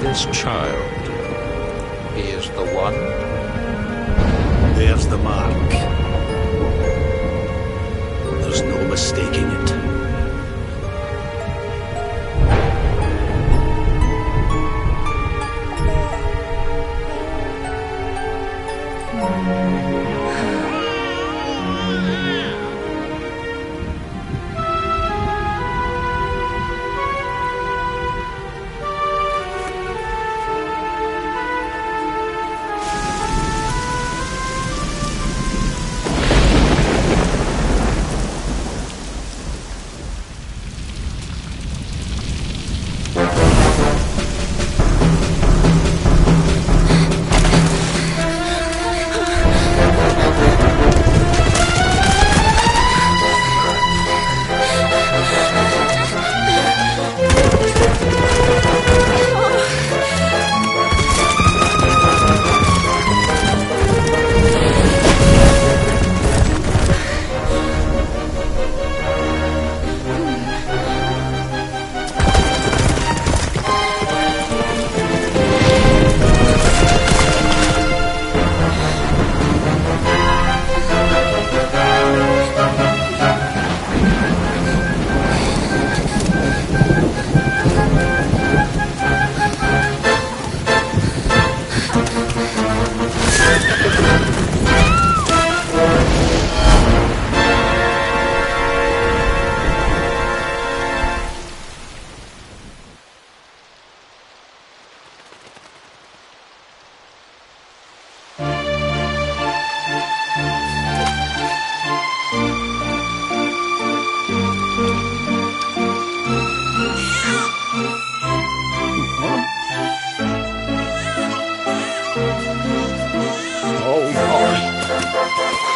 This child, he is the one? There's the mark. There's no mistaking it.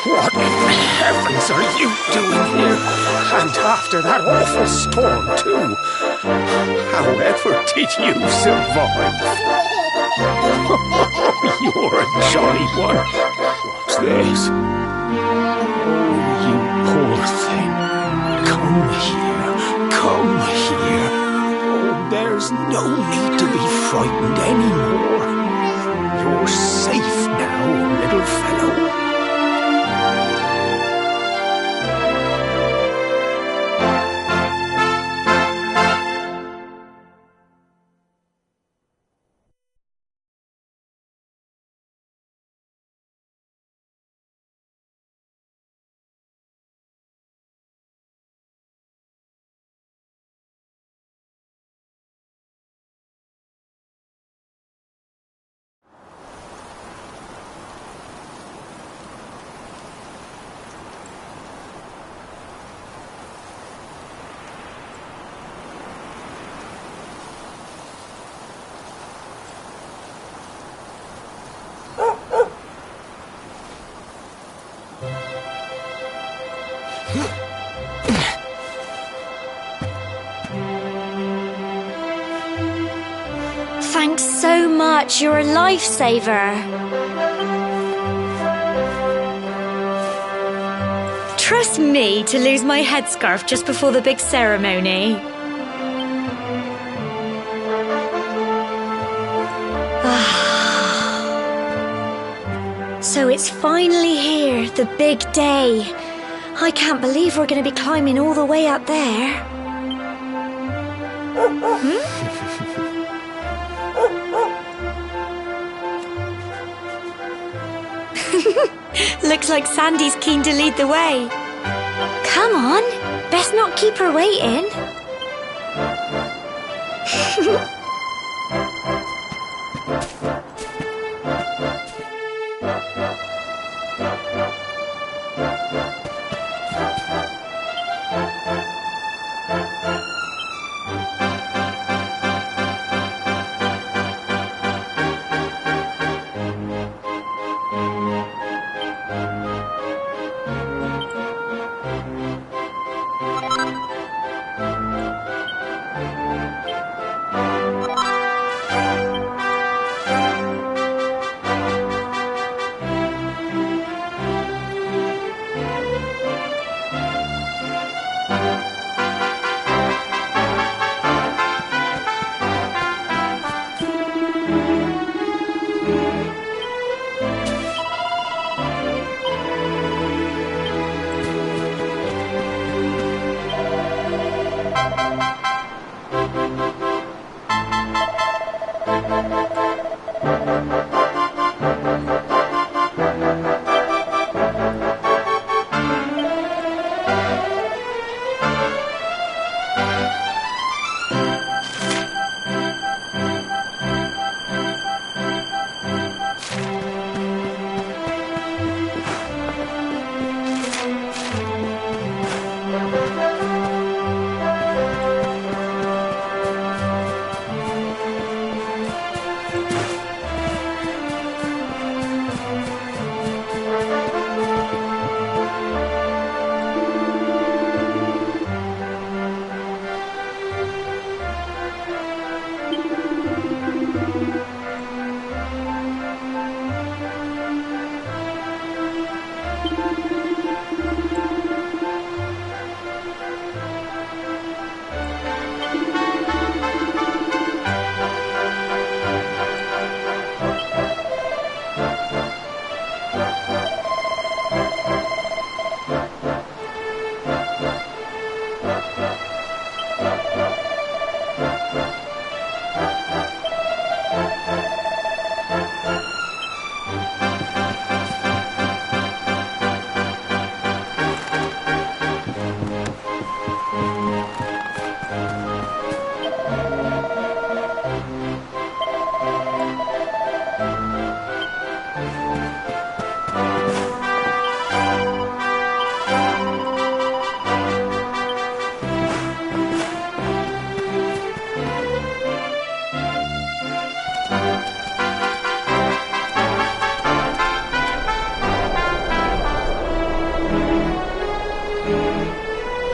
What in heavens are you doing here? And after that awful storm, too. However did you survive? You're a jolly one. What's this? Oh, you poor thing. Come here. Come here. Oh, there's no need to be frightened anymore. You're safe now, little fellow. Thanks so much, you're a lifesaver. trust me to lose my headscarf just before the big ceremony? So it's finally here, the big day. I can't believe we're going to be climbing all the way up there. Looks like Sandy's keen to lead the way. Come on, best not keep her waiting.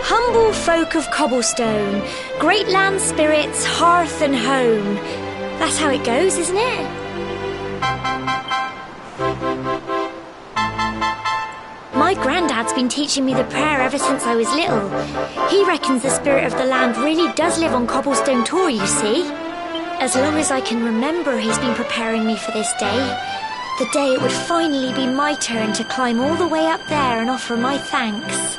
Humble folk of cobblestone, great land spirits, hearth and home. That's how it goes, isn't it? My granddad's been teaching me the prayer ever since I was little. He reckons the spirit of the land really does live on Cobblestone Tor, you see. As long as I can remember, he's been preparing me for this day. The day it would finally be my turn to climb all the way up there and offer my thanks.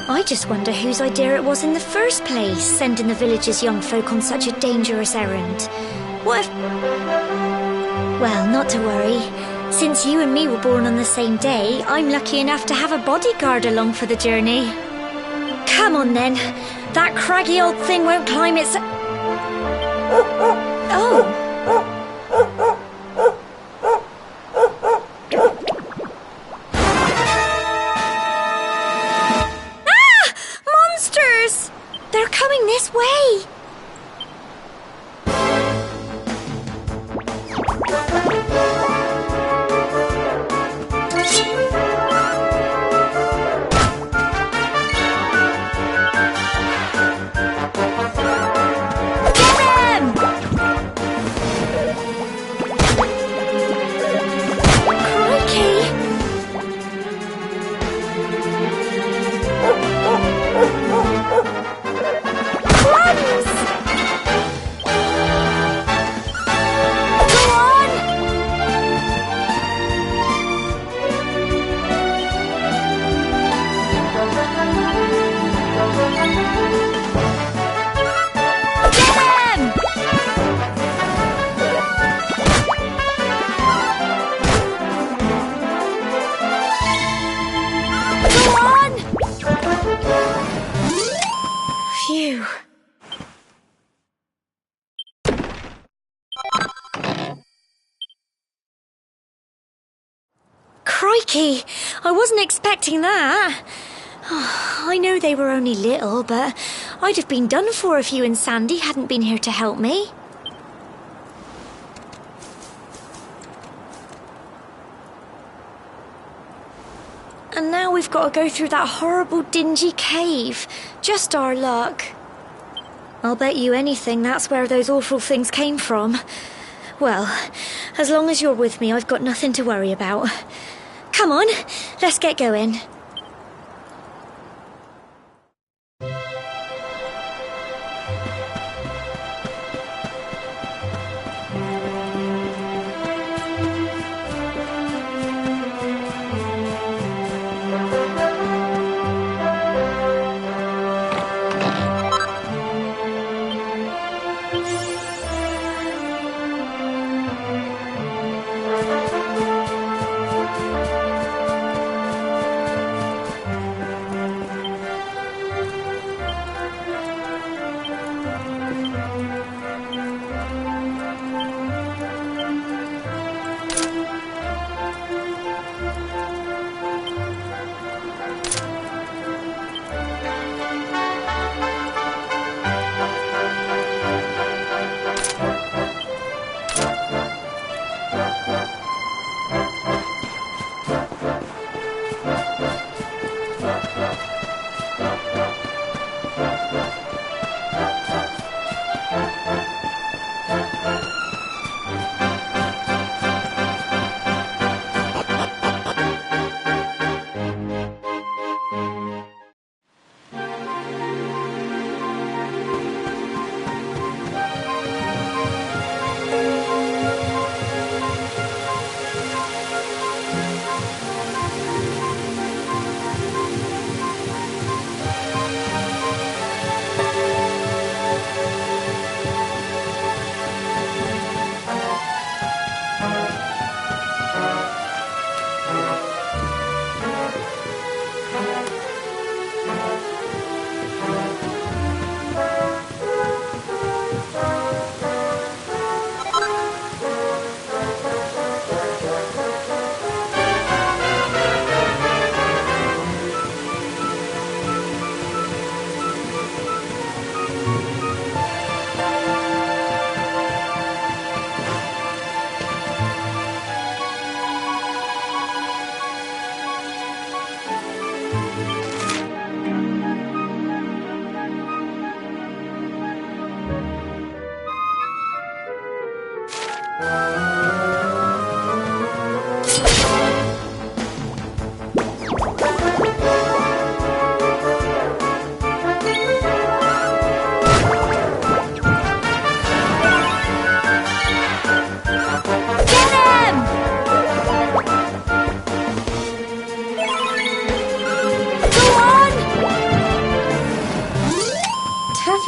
I just wonder whose idea it was in the first place, sending the village's young folk on such a dangerous errand. What if... Well, not to worry. Since you and me were born on the same day, I'm lucky enough to have a bodyguard along for the journey. Come on then. That craggy old thing won't climb its... Oh! They're coming this way! Get them! Crikey! Crikey! I wasn't expecting that. I know they were only little, but I'd have been done for if you and Sandy hadn't been here to help me. And now we've got to go through that horrible dingy cave. Just our luck. I'll bet you anything that's where those awful things came from. Well, as long as you're with me, I've got nothing to worry about. Come on, let's get going.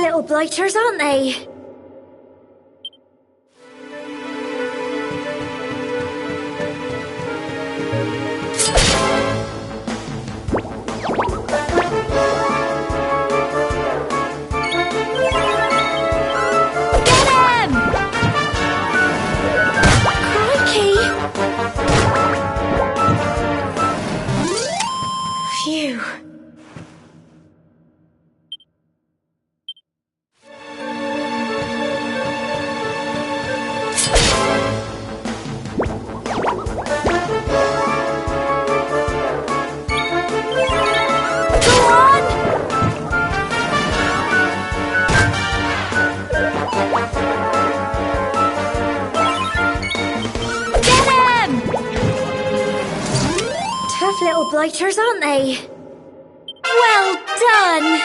Little blighters, aren't they? Little blighters, aren't they? Well done!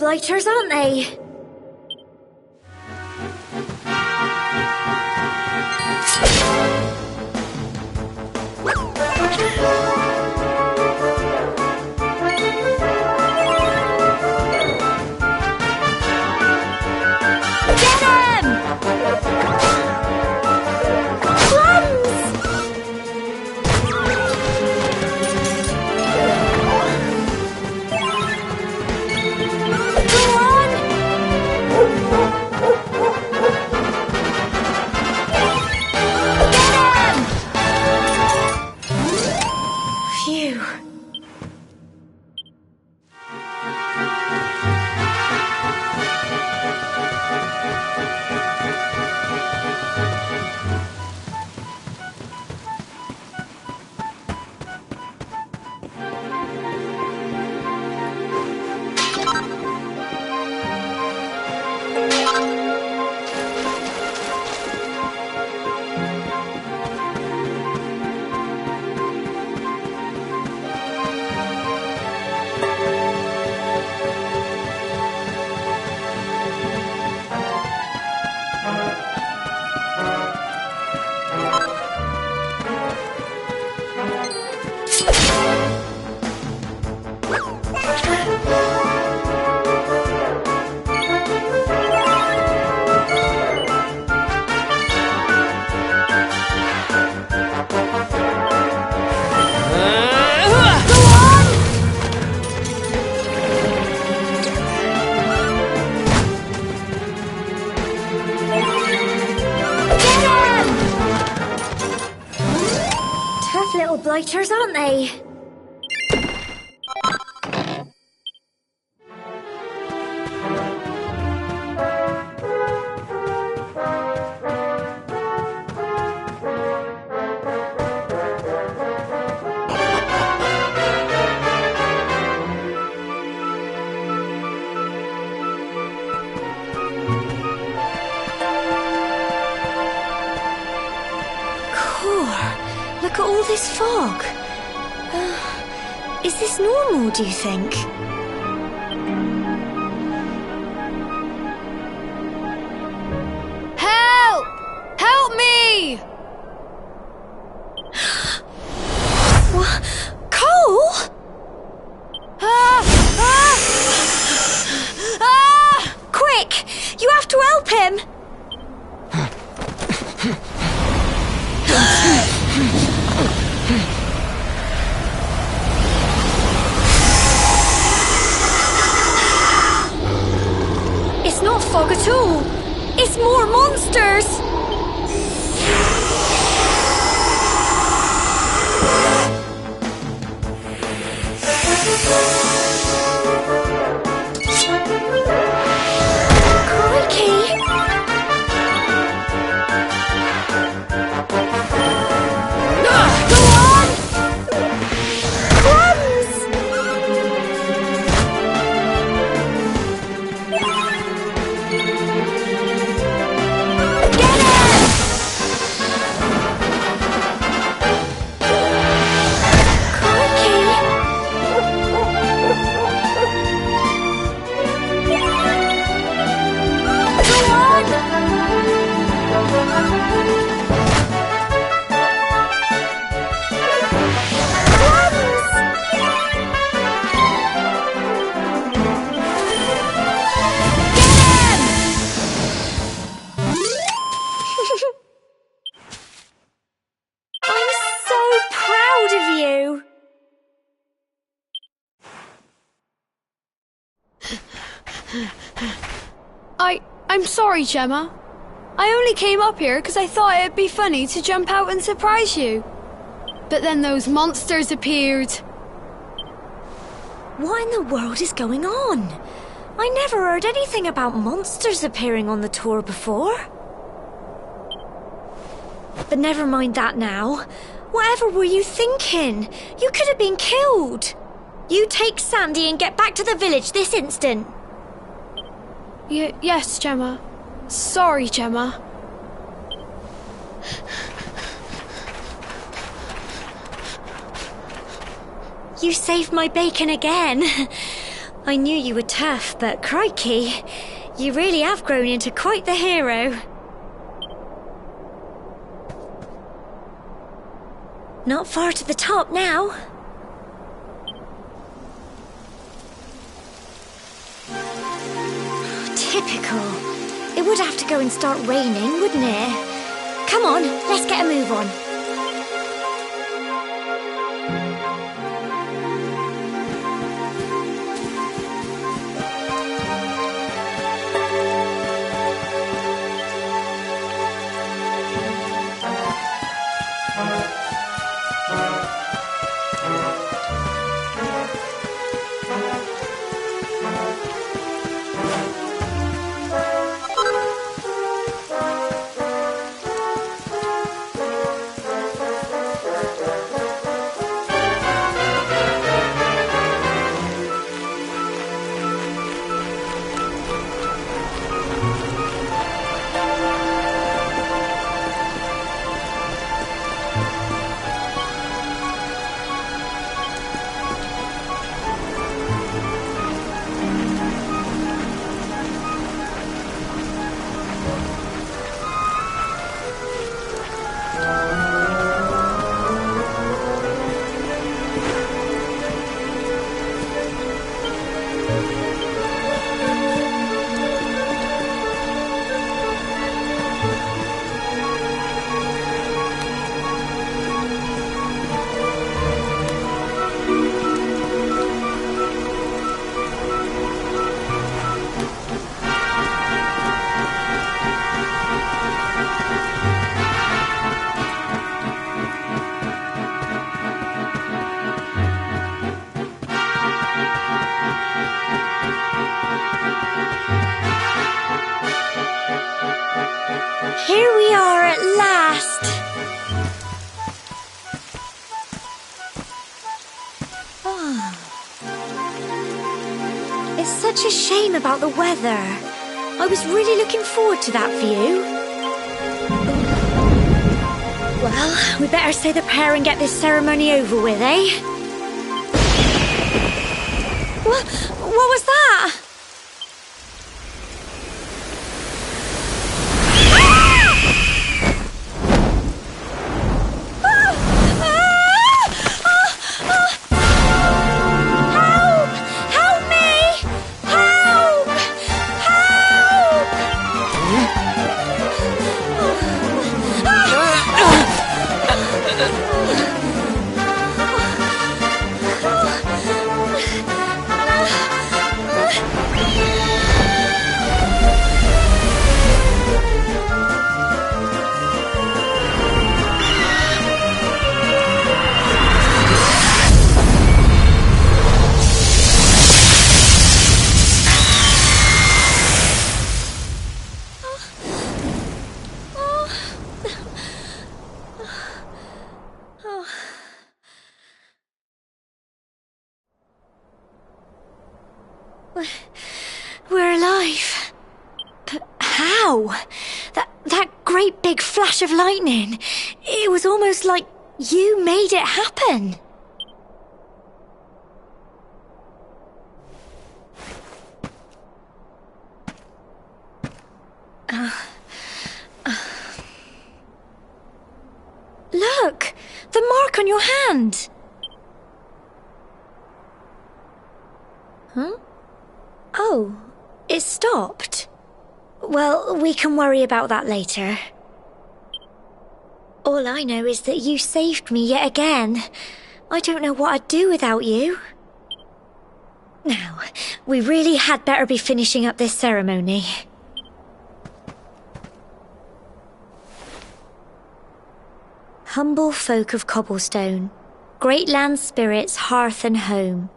blighters, aren't they? Little blighters, aren't they? Look at all this fog. Is this normal, do you think? Help! Help me! What? Cole? Quick! You have to help him! It's not fog at all. It's more monsters. Crikey! Go on! Crumbs! I'm sorry, Gemma. I only came up here because I thought it'd be funny to jump out and surprise you. But then those monsters appeared. What in the world is going on? I never heard anything about monsters appearing on the tour before. But never mind that now. Whatever were you thinking? You could have been killed. You take Sandy and get back to the village this instant. Yes, Gemma. Sorry, Gemma. You saved my bacon again. I knew you were tough, but crikey, you really have grown into quite the hero. Not far to the top now. Typical. It would have to go and start raining, wouldn't it? Come on, let's get a move on. Here we are at last. Oh. It's such a shame about the weather. I was really looking forward to that view. Well, we better say the prayer and get this ceremony over with, eh? What was that? We're alive. But how? That great big flash of lightning. It was almost like you made it happen. Look! The mark on your hand! Huh? Oh, it stopped. Well, we can worry about that later. All I know is that you saved me yet again. I don't know what I'd do without you. Now, we really had better be finishing up this ceremony. Humble folk of Cobblestone, great land spirits, hearth and home,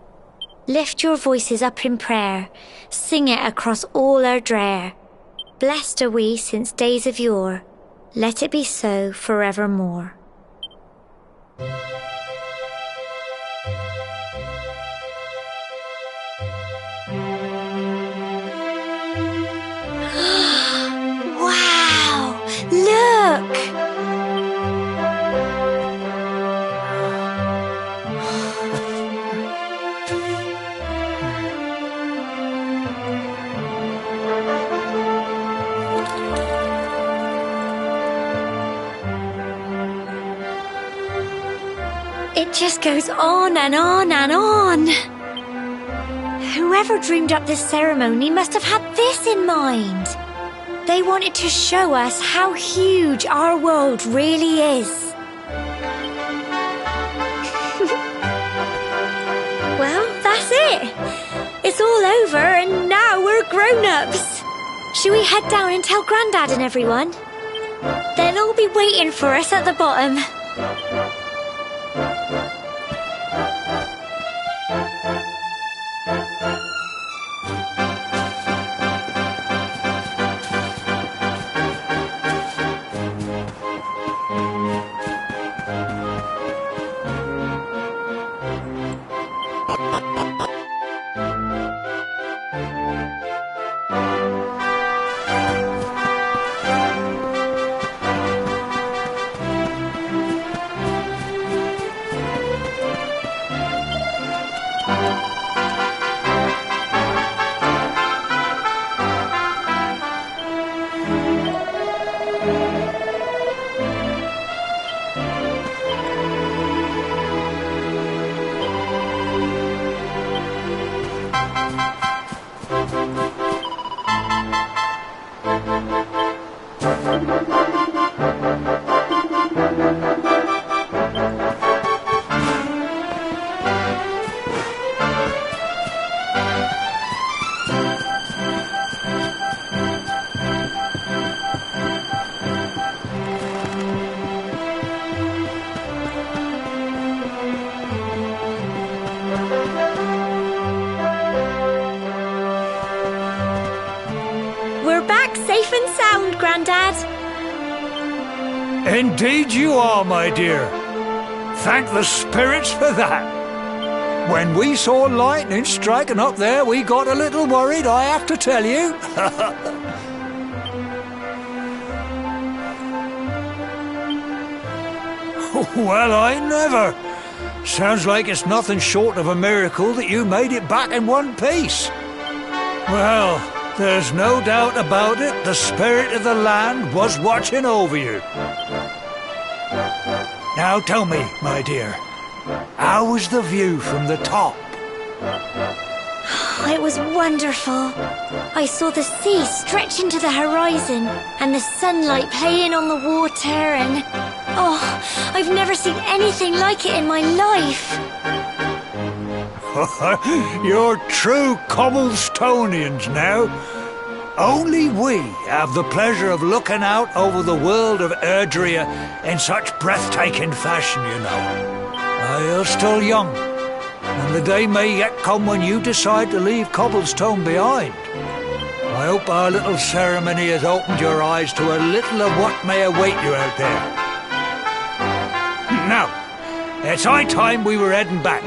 lift your voices up in prayer, sing it across all our drear. Blessed are we since days of yore, let it be so forevermore. Wow! Look! It just goes on and on and on. Whoever dreamed up this ceremony must have had this in mind. They wanted to show us how huge our world really is. Well, that's it. It's all over and now we're grown-ups. Should we head down and tell Grandad and everyone? They'll all be waiting for us at the bottom. We're back safe and sound, Grandad. Indeed you are, my dear. Thank the spirits for that. When we saw lightning striking up there, we got a little worried, I have to tell you. Well, I never. Sounds like it's nothing short of a miracle that you made it back in one piece. Well, there's no doubt about it, the spirit of the land was watching over you. Now tell me, my dear, how was the view from the top? It was wonderful. I saw the sea stretch into the horizon and the sunlight playing on the water and... Oh, I've never seen anything like it in my life. You're true Cobblestonians now. Only we have the pleasure of looking out over the world of Erdrea in such breathtaking fashion, you know. You're still young, and the day may yet come when you decide to leave Cobblestone behind. I hope our little ceremony has opened your eyes to a little of what may await you out there. Now, it's high time we were heading back.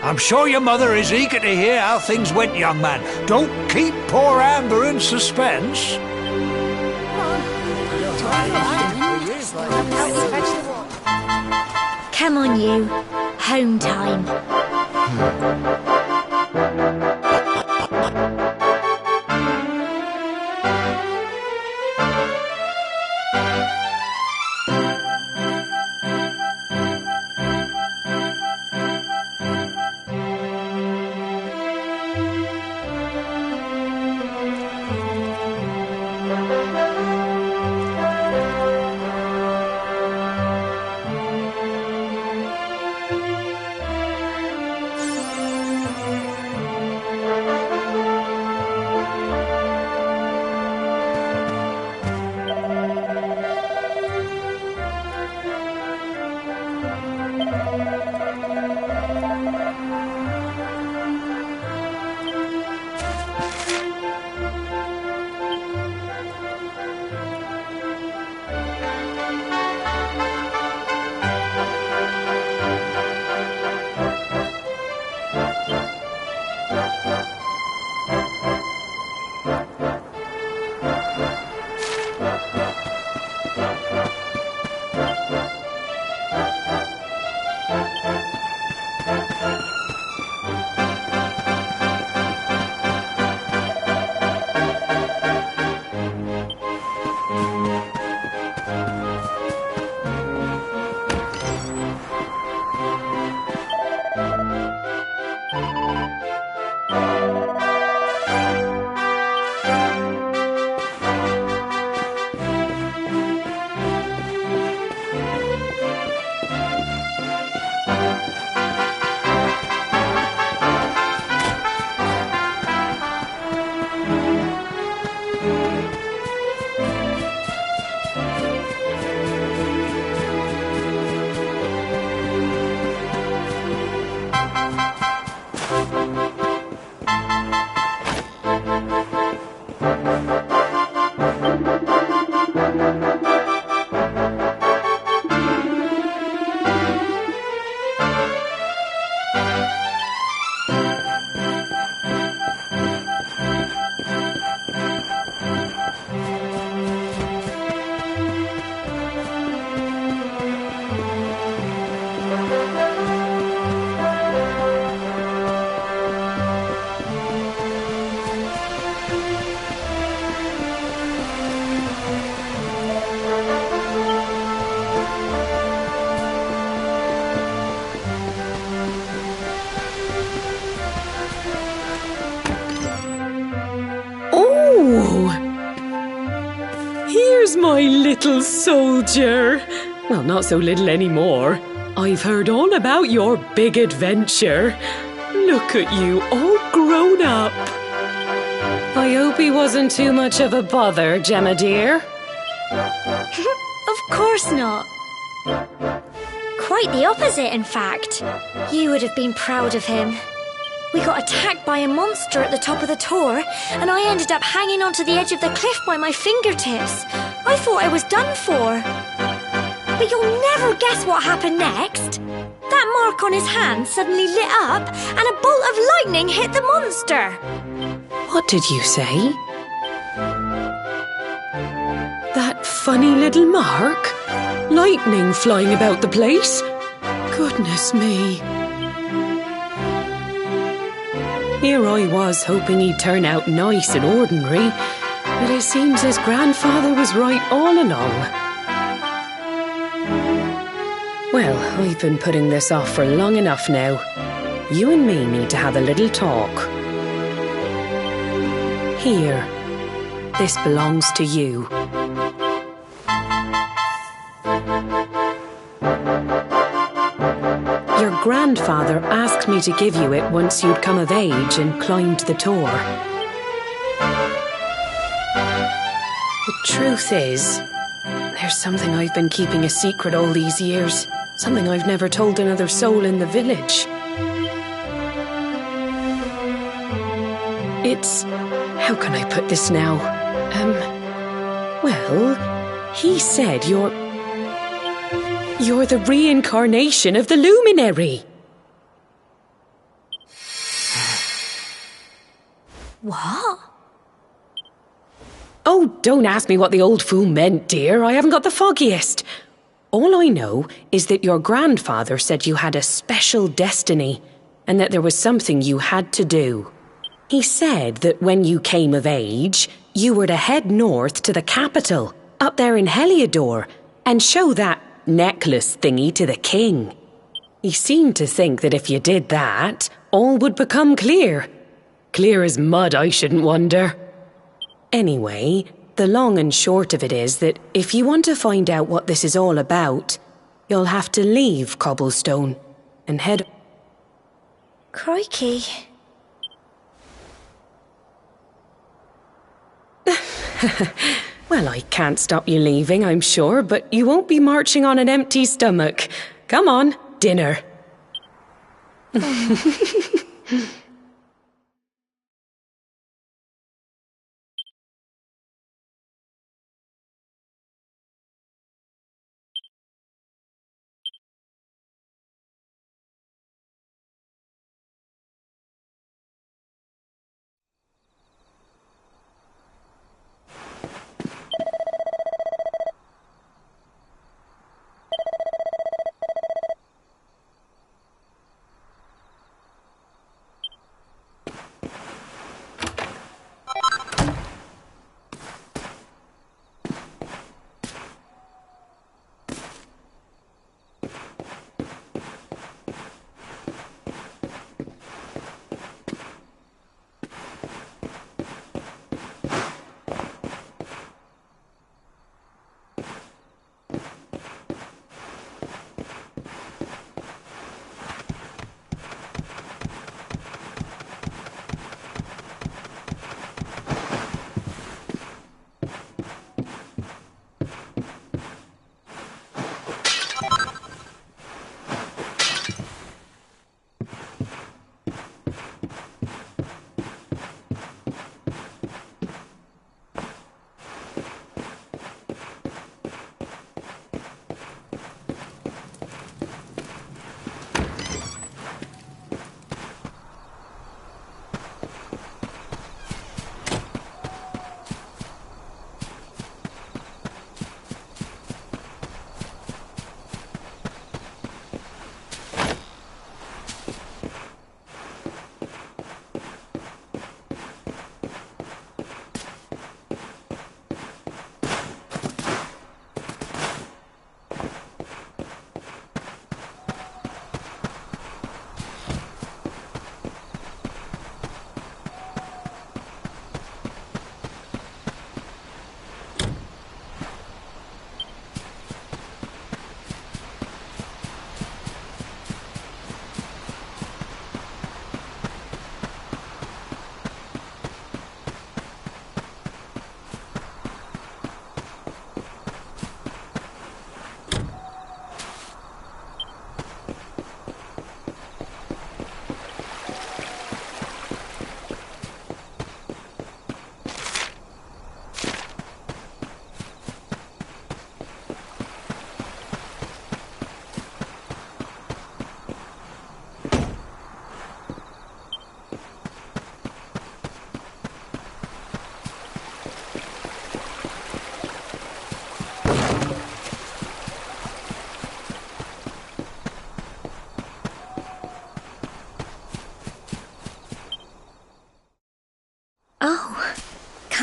I'm sure your mother is eager to hear how things went, young man. Don't keep poor Amber in suspense. Come on, you. Home time. little soldier. Well, not so little anymore. I've heard all about your big adventure. Look at you, all grown up. I hope he wasn't too much of a bother, Gemma dear. Of course not. Quite the opposite, in fact. You would have been proud of him. We got attacked by a monster at the top of the Tor, and I ended up hanging onto the edge of the cliff by my fingertips. I thought I was done for. But you'll never guess what happened next. That mark on his hand suddenly lit up, and a bolt of lightning hit the monster. What did you say? That funny little mark? Lightning flying about the place? Goodness me. Here I was hoping he'd turn out nice and ordinary, but it seems his grandfather was right all along. Well, I've been putting this off for long enough now. You and me need to have a little talk. Here, this belongs to you. Your grandfather asked me to give you it once you'd come of age and climbed the Tor. The truth is, there's something I've been keeping a secret all these years. Something I've never told another soul in the village. It's... how can I put this now? Well, he said you're the reincarnation of the Luminary. What? Oh, don't ask me what the old fool meant, dear. I haven't got the foggiest. All I know is that your grandfather said you had a special destiny and that there was something you had to do. He said that when you came of age, you were to head north to the capital, up there in Heliodor, and show that necklace thingy to the king. He seemed to think that if you did that, all would become clear. Clear as mud, I shouldn't wonder. Anyway, the long and short of it is that if you want to find out what this is all about, you'll have to leave Cobblestone and head... Crikey. Well, I can't stop you leaving, I'm sure, but you won't be marching on an empty stomach. Come on, dinner.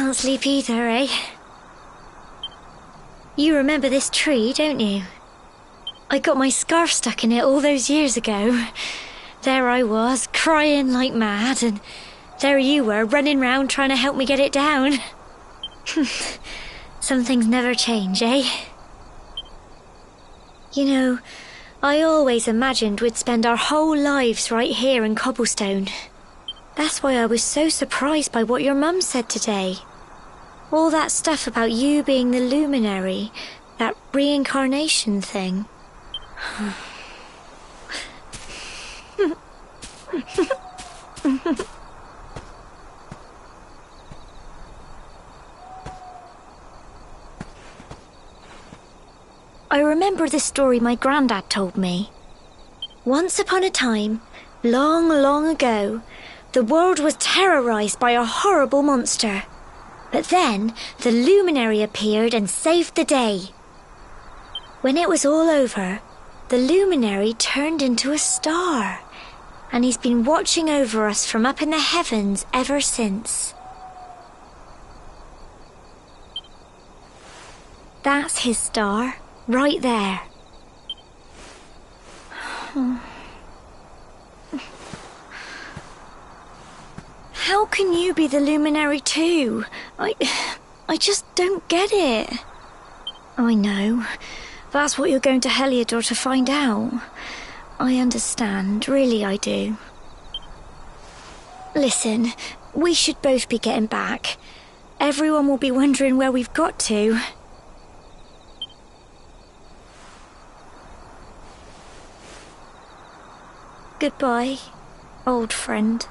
can't sleep either, eh? You remember this tree, don't you? I got my scarf stuck in it all those years ago. There I was, crying like mad, and there you were, running round trying to help me get it down. Some things never change, eh? You know, I always imagined we'd spend our whole lives right here in Cobblestone. That's why I was so surprised by what your mum said today. All that stuff about you being the luminary, that reincarnation thing. I remember the story my granddad told me. Once upon a time, long, long ago, the world was terrorized by a horrible monster. But then the luminary appeared and saved the day. When it was all over, the luminary turned into a star, and he's been watching over us from up in the heavens ever since. That's his star, right there. How can you be the luminary too? I just don't get it. I know. That's what you're going to Heliodor to find out. I understand, really I do. Listen, we should both be getting back. Everyone will be wondering where we've got to. Goodbye, old friend.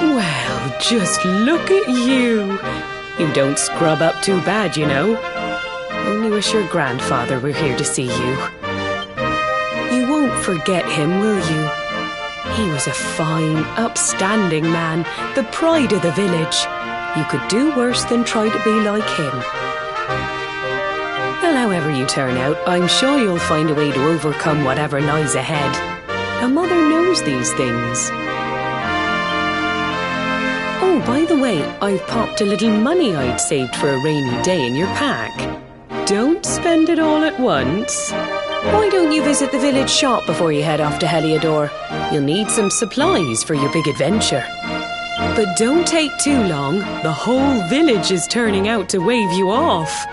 Well, just look at you. You don't scrub up too bad, you know. Only wish your grandfather were here to see you. You won't forget him, will you? He was a fine, upstanding man, the pride of the village. You could do worse than try to be like him. Well, however you turn out, I'm sure you'll find a way to overcome whatever lies ahead. A mother knows these things. Oh, by the way, I've popped a little money I'd saved for a rainy day in your pack. Don't spend it all at once. Why don't you visit the village shop before you head off to Heliodor? You'll need some supplies for your big adventure. But don't take too long. The whole village is turning out to wave you off.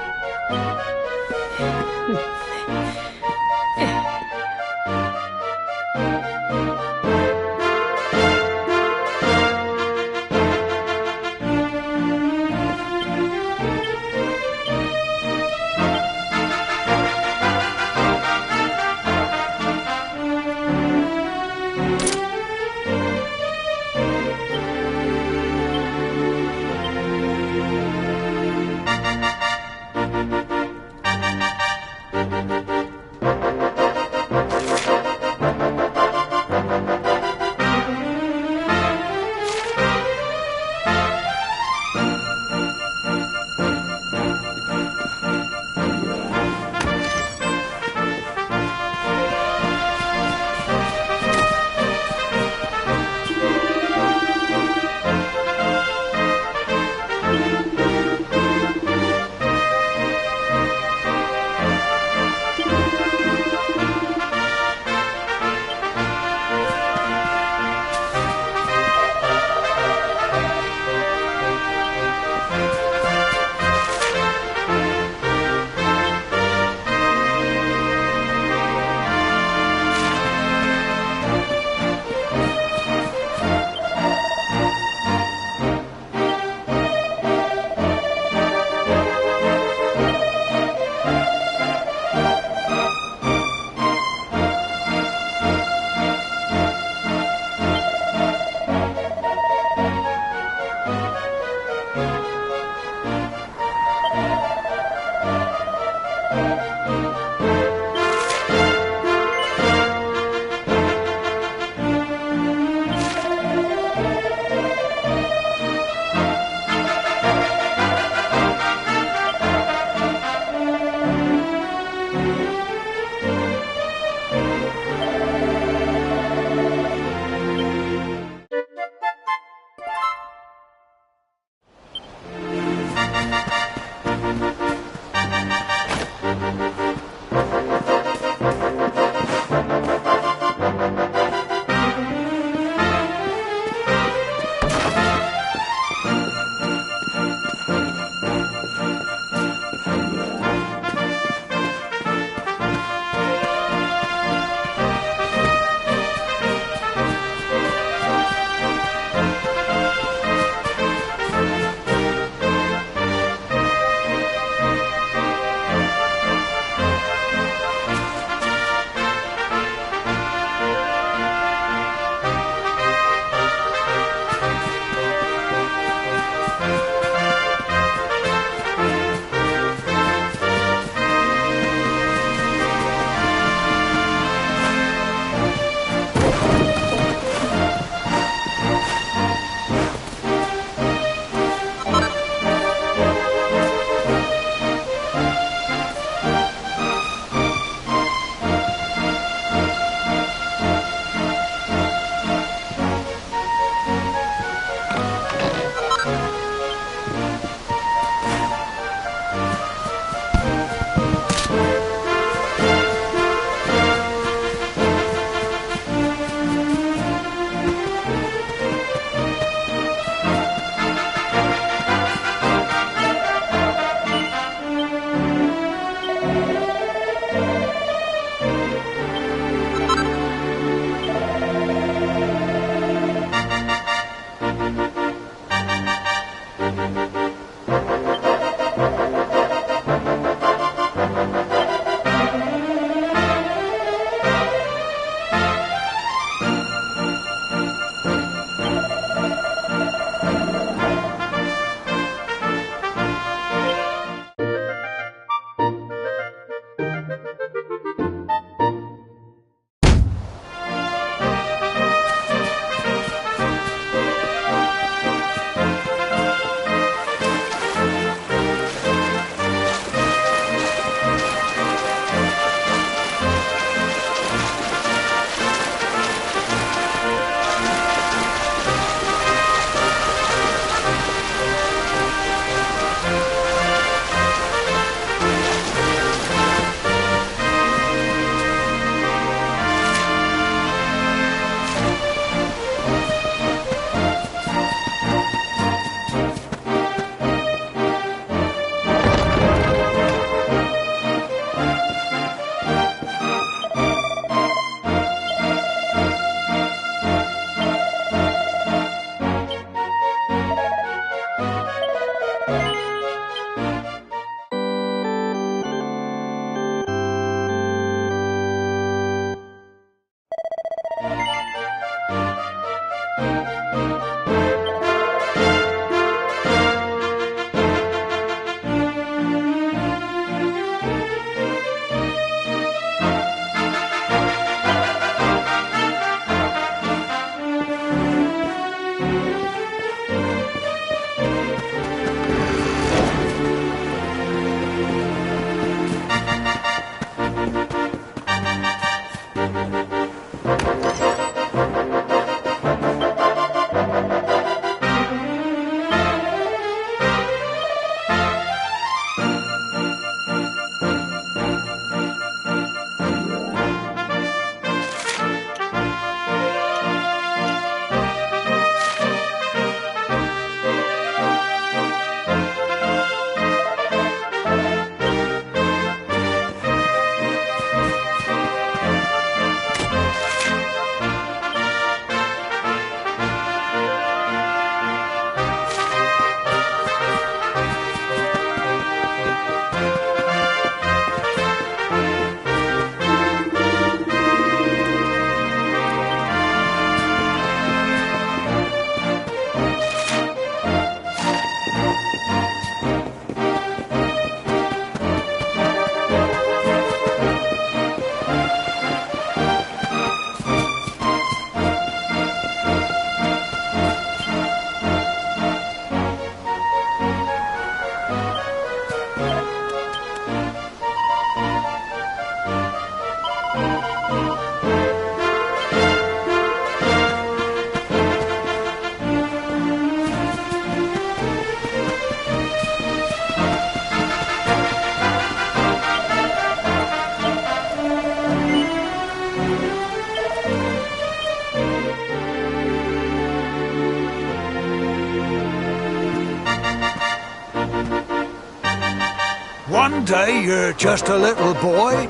One day you're just a little boy,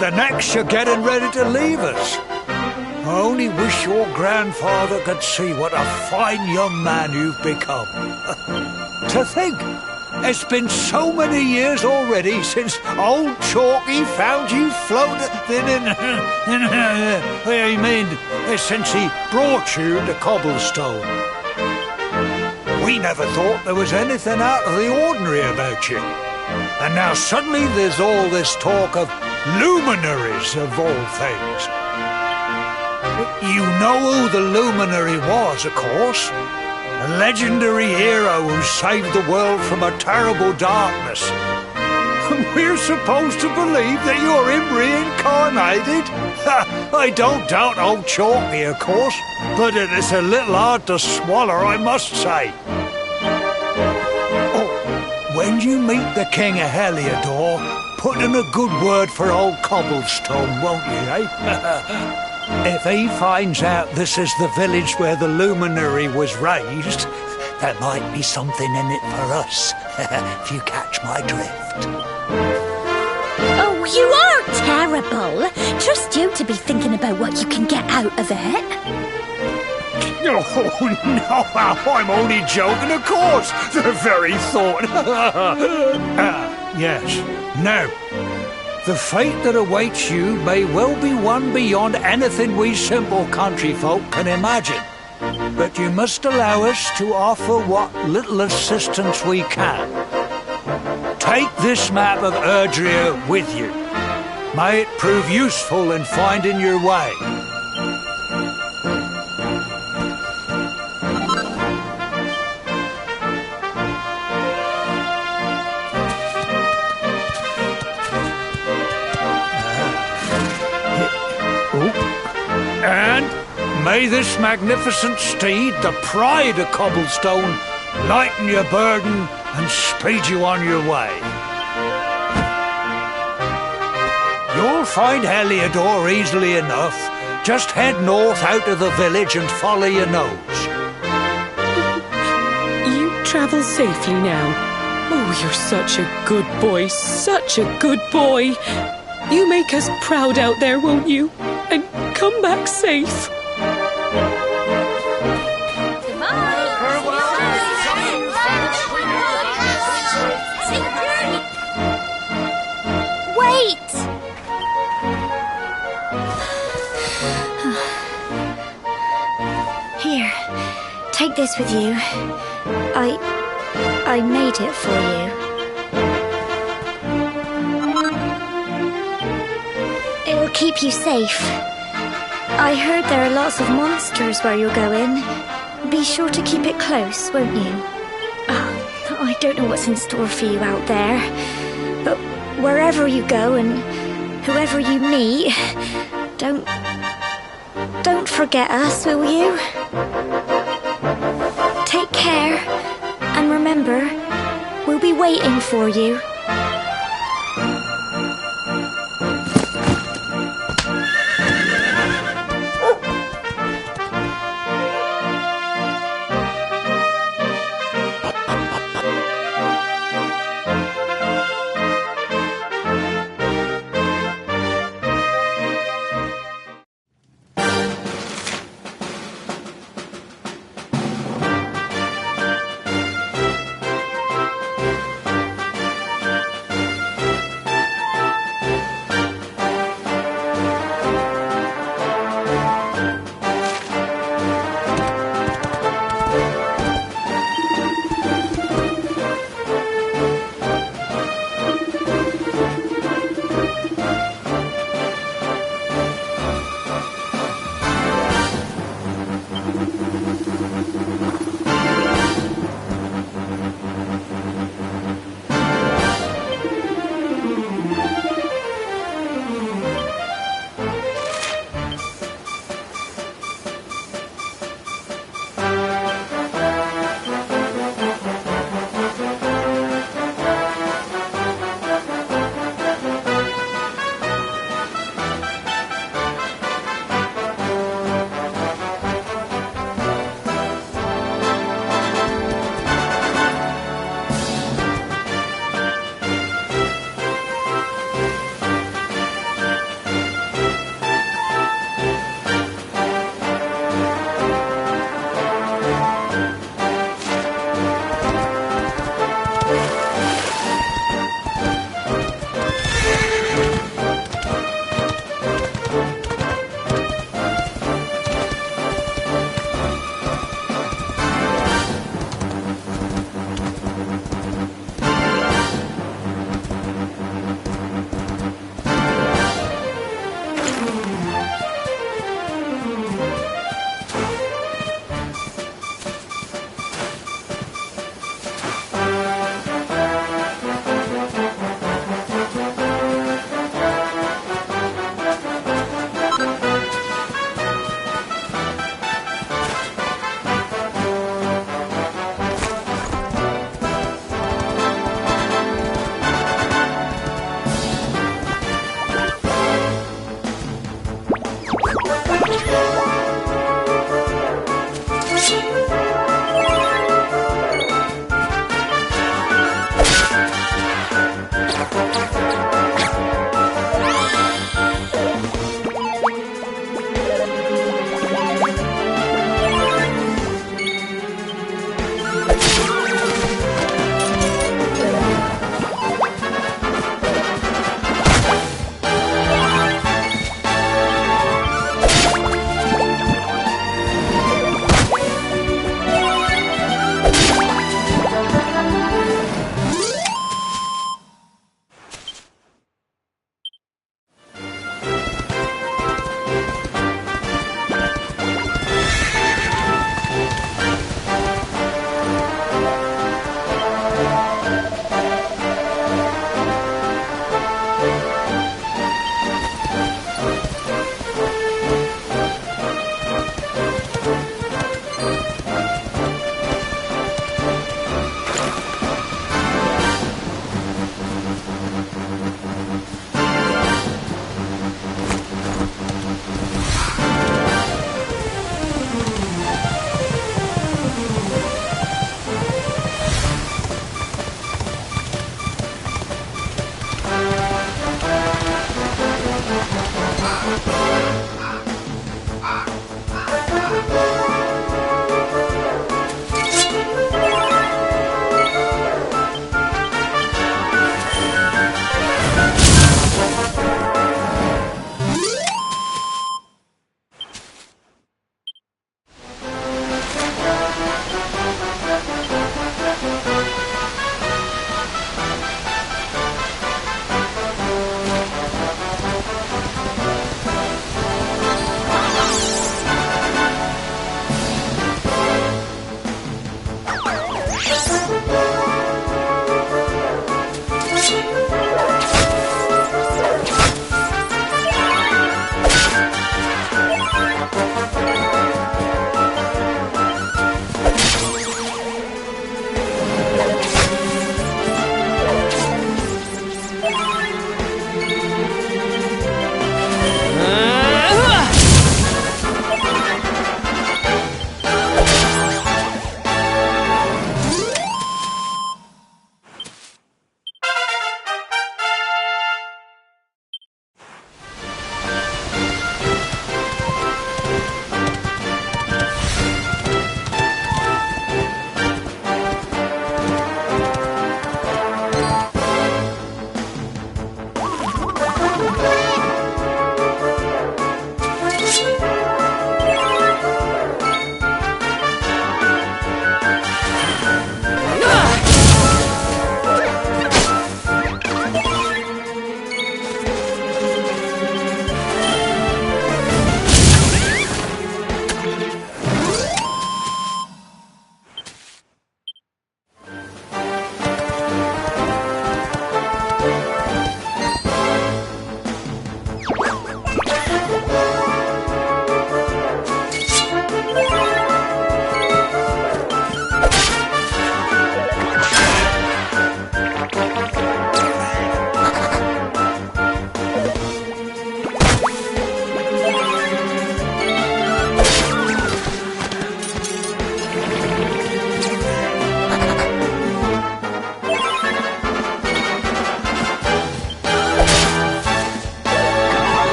the next you're getting ready to leave us. I only wish your grandfather could see what a fine young man you've become. To think, it's been so many years already since old Chalky found you floating since he brought you to Cobblestone. We never thought there was anything out of the ordinary about you. And now suddenly there's all this talk of luminaries of all things. You know who the luminary was, of course. A legendary hero who saved the world from a terrible darkness. We're supposed to believe that you're him reincarnated? I don't doubt old Chalky, of course, but it is a little hard to swallow, I must say. When you meet the King of Heliodor, put in a good word for old Cobblestone, won't you, eh? If he finds out this is the village where the luminary was raised, there might be something in it for us, if you catch my drift. Oh, you are terrible. Trust you to be thinking about what you can get out of it. Oh, no, I'm only joking, of course. The very thought. Yes. Now, the fate that awaits you may well be one beyond anything we simple country folk can imagine. But you must allow us to offer what little assistance we can. Take this map of Erdrea with you. May it prove useful in finding your way. And may this magnificent steed, the pride of Cobblestone, lighten your burden and speed you on your way. You'll find Heliodor easily enough. Just head north out of the village and follow your nose. You travel safely now. Oh, you're such a good boy, such a good boy. You make us proud out there, won't you? And come back safe. take this with you. I made it for you. It'll keep you safe. I heard there are lots of monsters where you're going. Be sure to keep it close, won't you? I don't know what's in store for you out there, but wherever you go and whoever you meet, don't forget us, will you? Take care, and remember, we'll be waiting for you.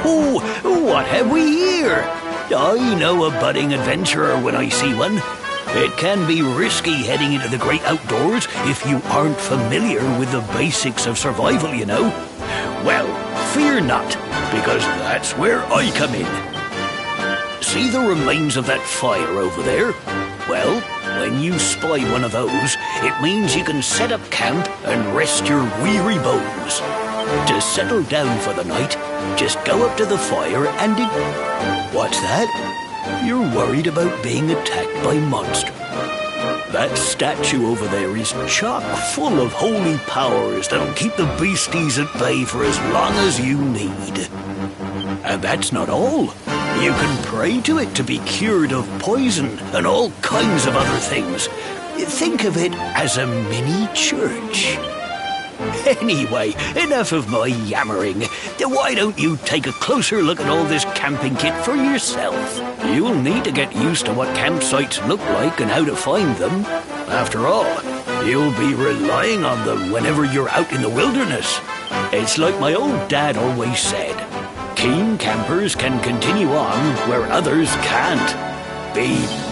Oh, what have we here? I know a budding adventurer when I see one. It can be risky heading into the great outdoors if you aren't familiar with the basics of survival, you know. Well, fear not, because that's where I come in. See the remains of that fire over there? Well, when you spy one of those, it means you can set up camp and rest your weary bones. To settle down for the night, just go up to the fire and What's that? You're worried about being attacked by monsters. That statue over there is chock full of holy powers that'll keep the beasties at bay for as long as you need. And that's not all. You can pray to it to be cured of poison and all kinds of other things. Think of it as a mini church. Anyway, enough of my yammering. Why don't you take a closer look at all this camping kit for yourself? You'll need to get used to what campsites look like and how to find them. After all, you'll be relying on them whenever you're out in the wilderness. It's like my old dad always said, keen campers can continue on where others can't.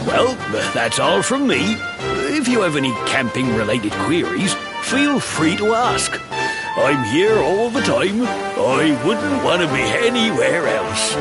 Well, that's all from me. If you have any camping-related queries, feel free to ask. I'm here all the time. I wouldn't want to be anywhere else.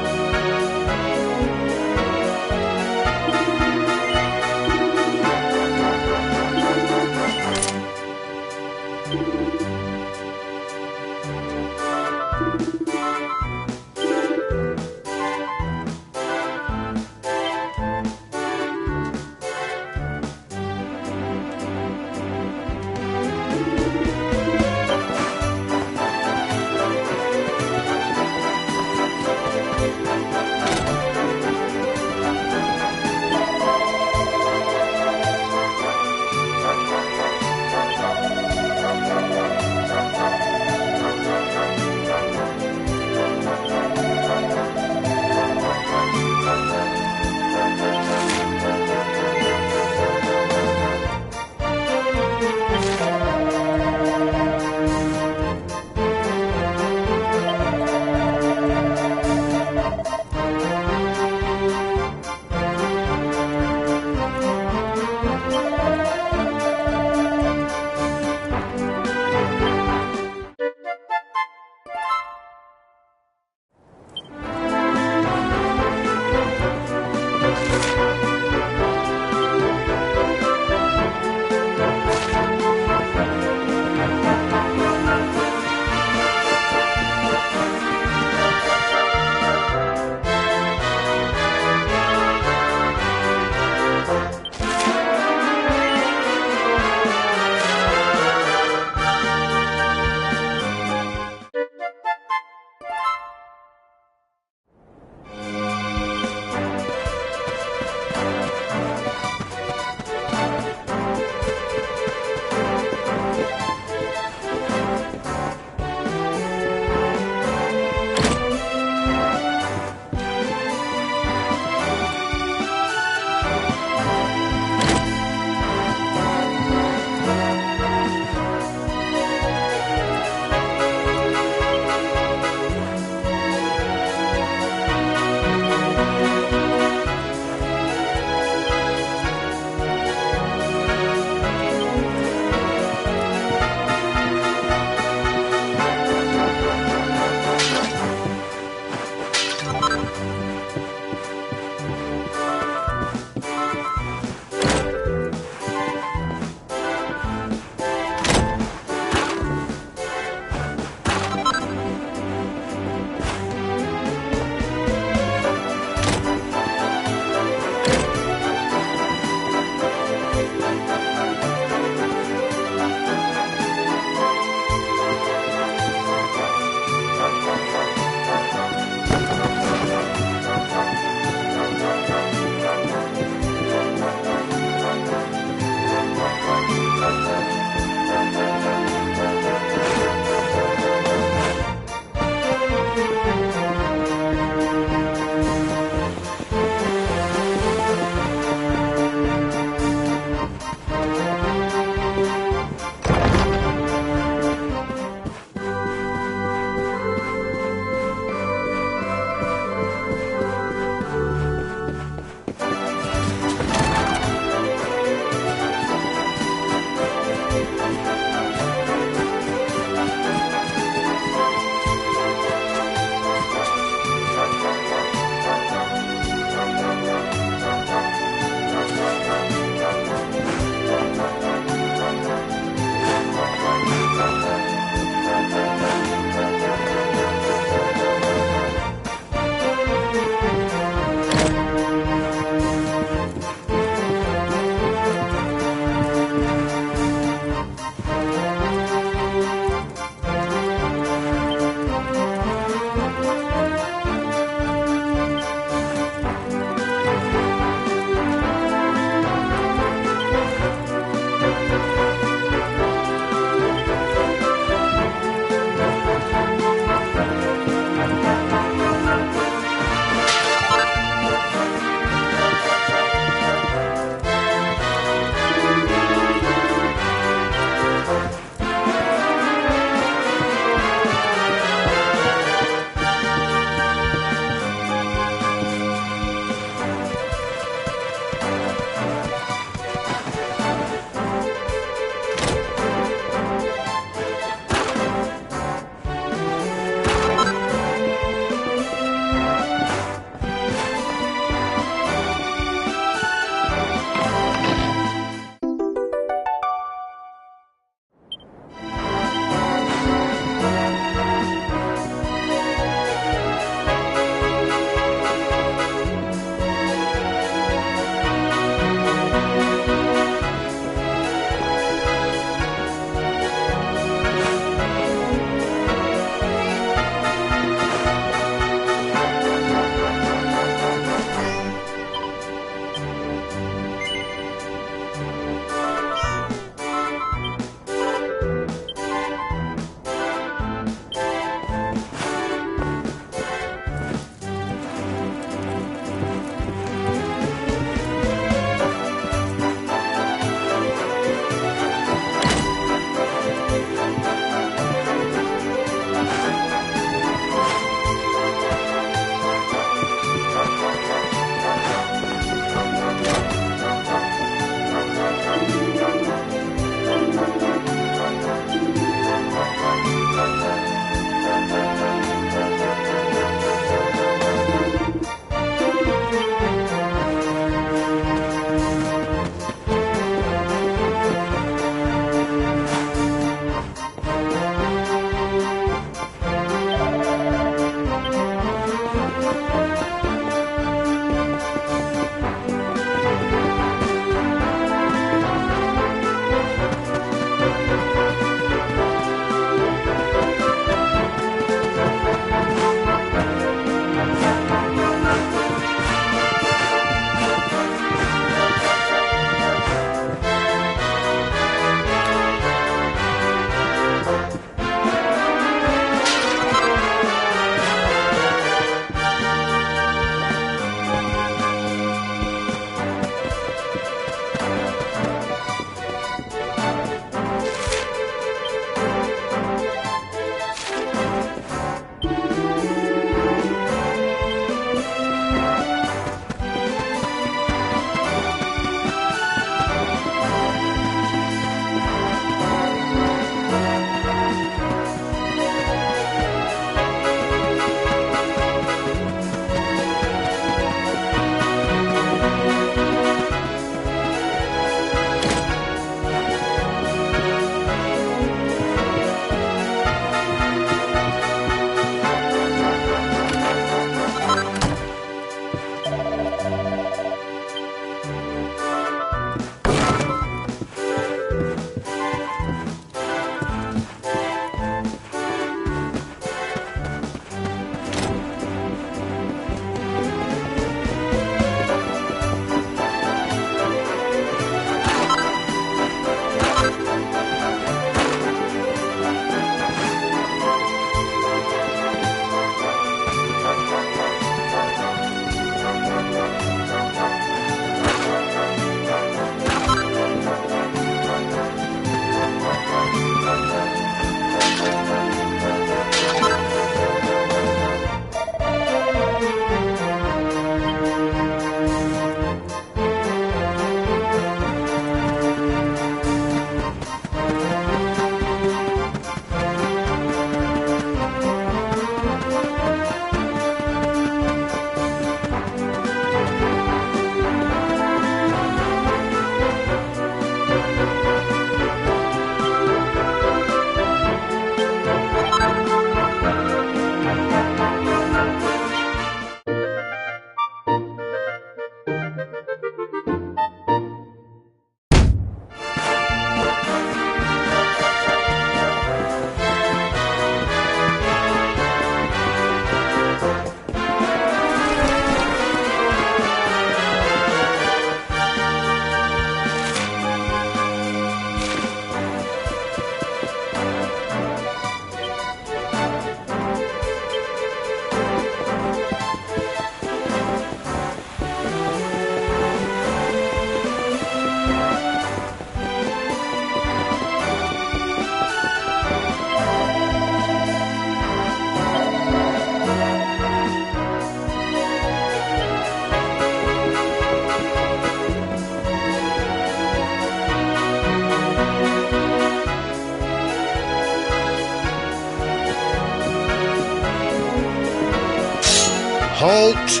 Halt!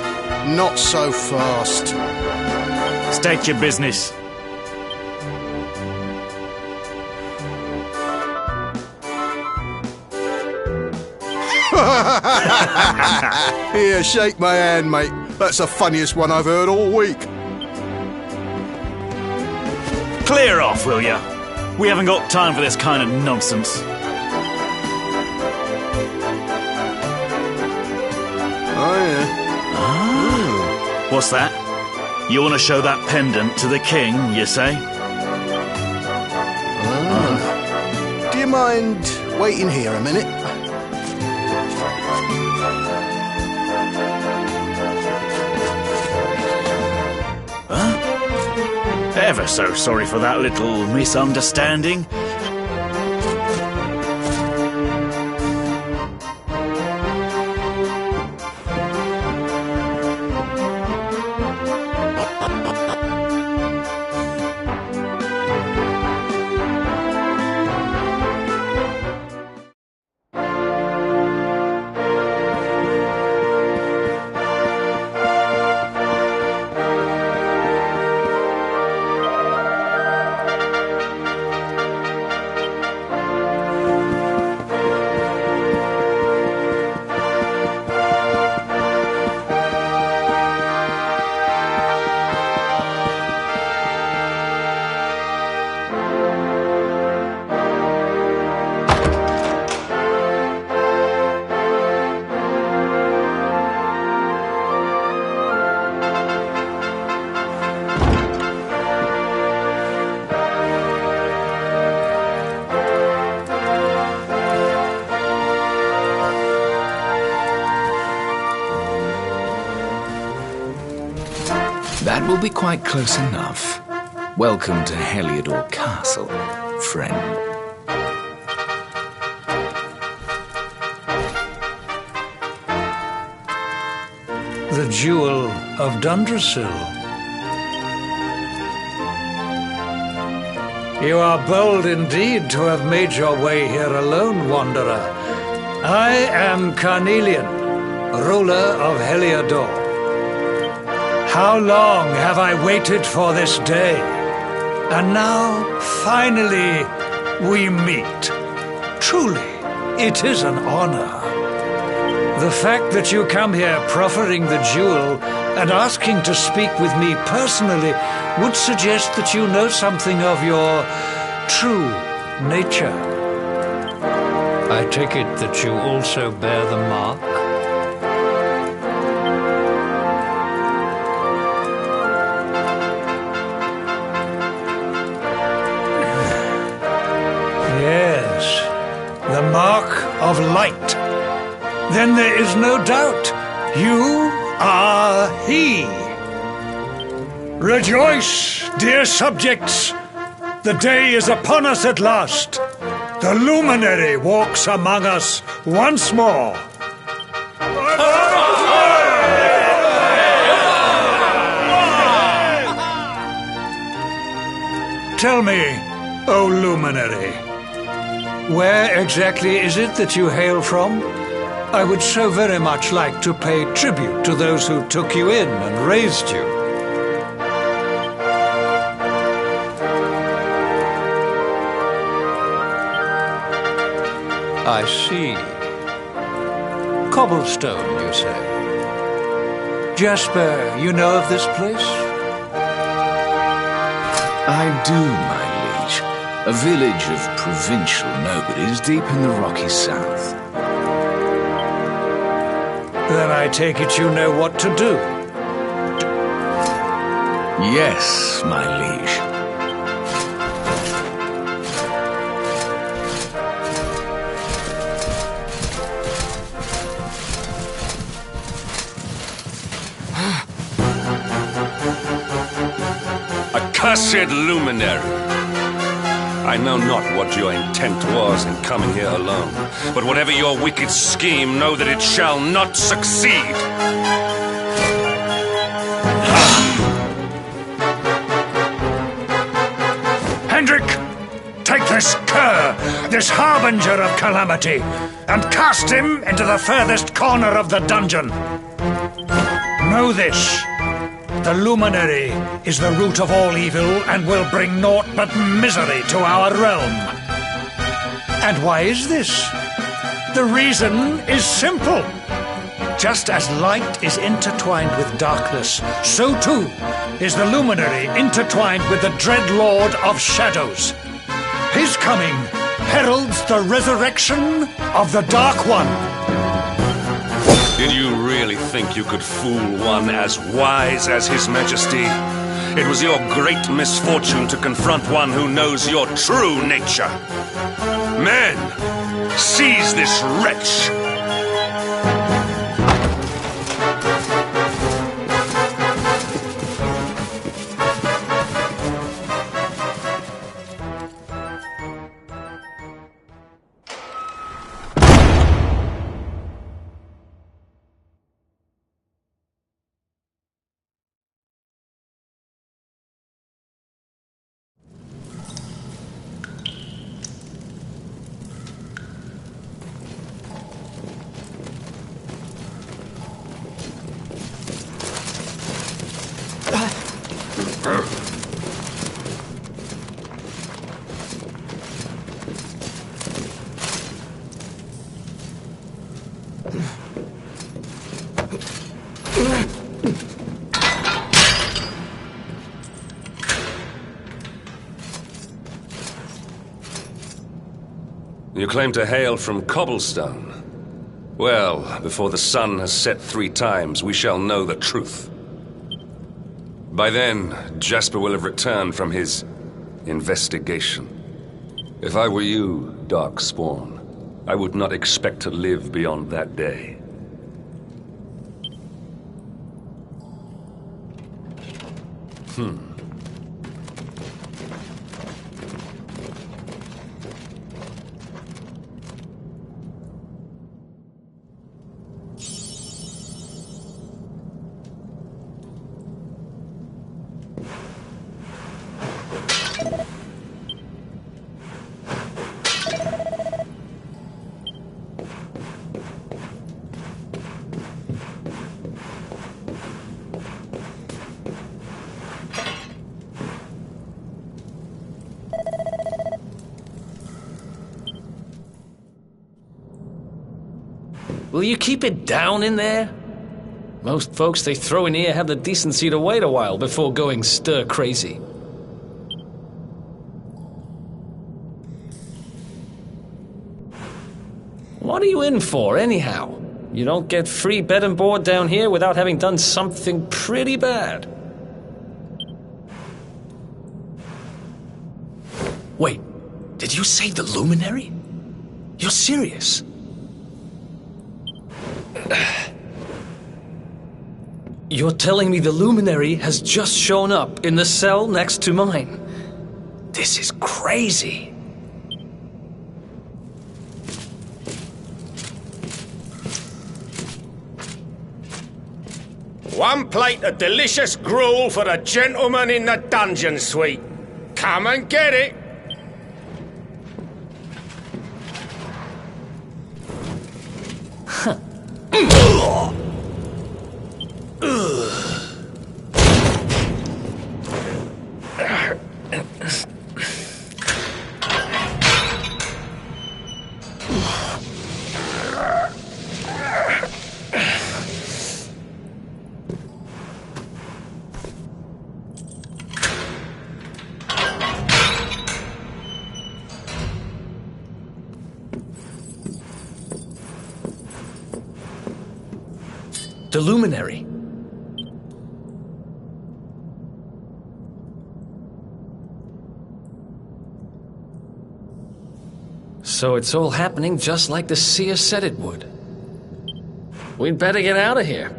Not so fast. State your business. Here, shake my hand, mate. That's the funniest one I've heard all week. Clear off, will ya? We haven't got time for this kind of nonsense. Oh, yeah. What's that? You want to show that pendant to the king, you say? Do you mind waiting here a minute? Ever so sorry for that little misunderstanding. That will be quite close enough. Welcome to Heliodor Castle, friend. The Jewel of Dundrasil. You are bold indeed to have made your way here alone, Wanderer. I am Carnelian, ruler of Heliodor. How long have I waited for this day? And now, finally, we meet. Truly, it is an honor. The fact that you come here proffering the jewel and asking to speak with me personally would suggest that you know something of your true nature. I take it that you also bear the mark? Yes, the mark of light. Then there is no doubt, you are he. Rejoice, dear subjects! The day is upon us at last. The luminary walks among us once more. Tell me, O luminary, where exactly is it that you hail from? I would so very much like to pay tribute to those who took you in and raised you. I see. Cobblestone, you say? Jasper, you know of this place? I do, my liege. A village of provincial nobodies deep in the rocky south. Then I take it you know what to do. Yes, my liege. Accursed luminary! I know not what your intent was in coming here alone, but whatever your wicked scheme, know that it shall not succeed! Hendrik, take this cur, this harbinger of calamity, and cast him into the furthest corner of the dungeon. Know this. The Luminary is the root of all evil and will bring naught but misery to our realm. And why is this? The reason is simple. Just as light is intertwined with darkness, so too is the Luminary intertwined with the dread Lord of Shadows. His coming heralds the resurrection of the Dark One. Did you really think you could fool one as wise as His Majesty? It was your great misfortune to confront one who knows your true nature. Men, seize this wretch! You claim to hail from Cobblestone. Well, before the sun has set 3 times, we shall know the truth. By then, Jasper will have returned from his investigation. If I were you, Darkspawn, I would not expect to live beyond that day. Will you keep it down in there? Most folks they throw in here have the decency to wait a while before going stir crazy. What are you in for, anyhow? You don't get free bed and board down here without having done something pretty bad. Wait, did you say the Luminary? You're serious? You're telling me the Luminary has just shown up in the cell next to mine? This is crazy. One plate of delicious gruel for the gentleman in the dungeon suite. Come and get it. The Luminary. So it's all happening just like the seer said it would. We'd better get out of here.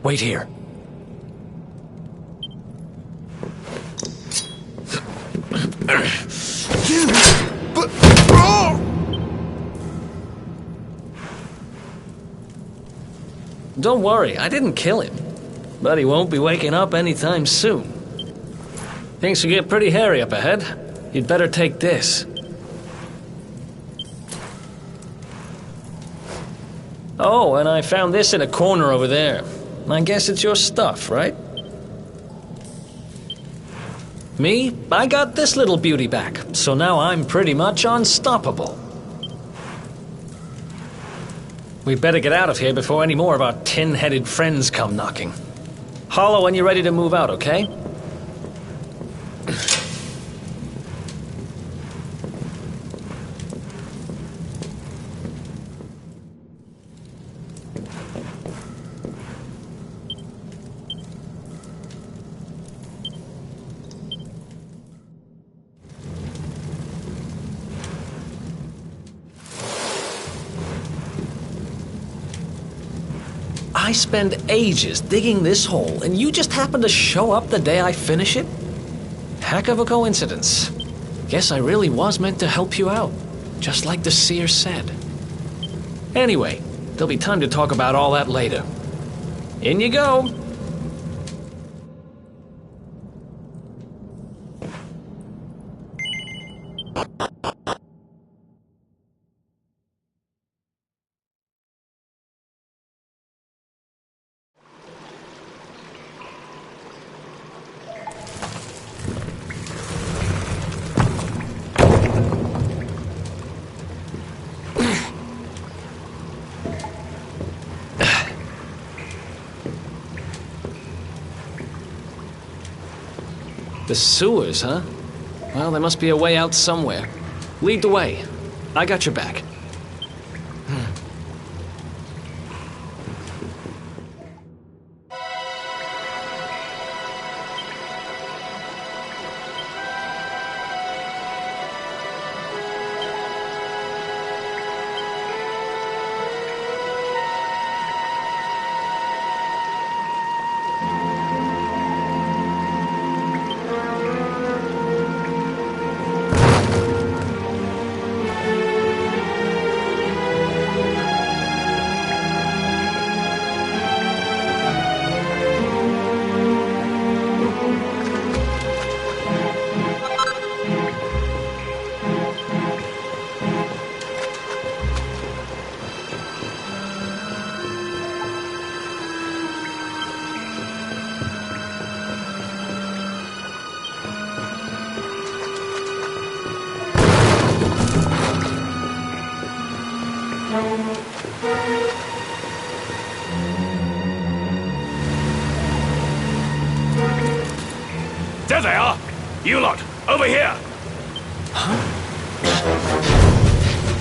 Wait here. But... Oh! Don't worry, I didn't kill him. But he won't be waking up anytime soon. Things will get pretty hairy up ahead. You'd better take this. Oh, and I found this in a corner over there. I guess it's your stuff, right? Me? I got this little beauty back, so now I'm pretty much unstoppable. We better get out of here before any more of our tin-headed friends come knocking. Holler when you're ready to move out, okay? I spend ages digging this hole, and you just happen to show up the day I finish it? Heck of a coincidence. Guess I really was meant to help you out, just like the seer said. Anyway, there'll be time to talk about all that later. In you go. The sewers, huh? Well, there must be a way out somewhere. Lead the way. I got your back. There they are! You lot, over here! Huh?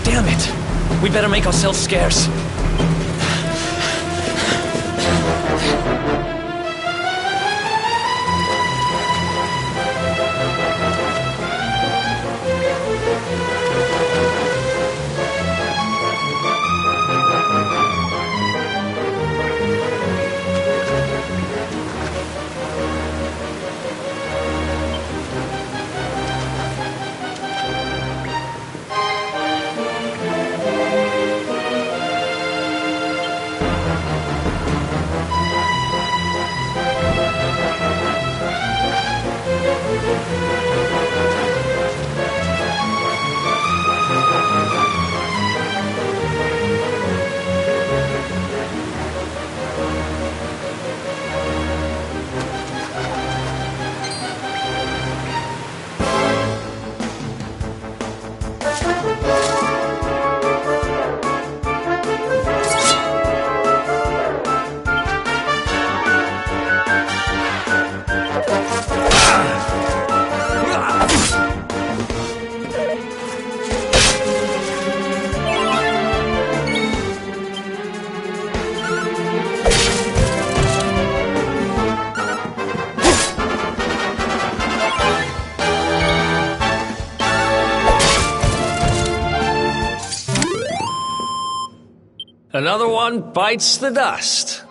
Damn it! We better make ourselves scarce. Another one bites the dust.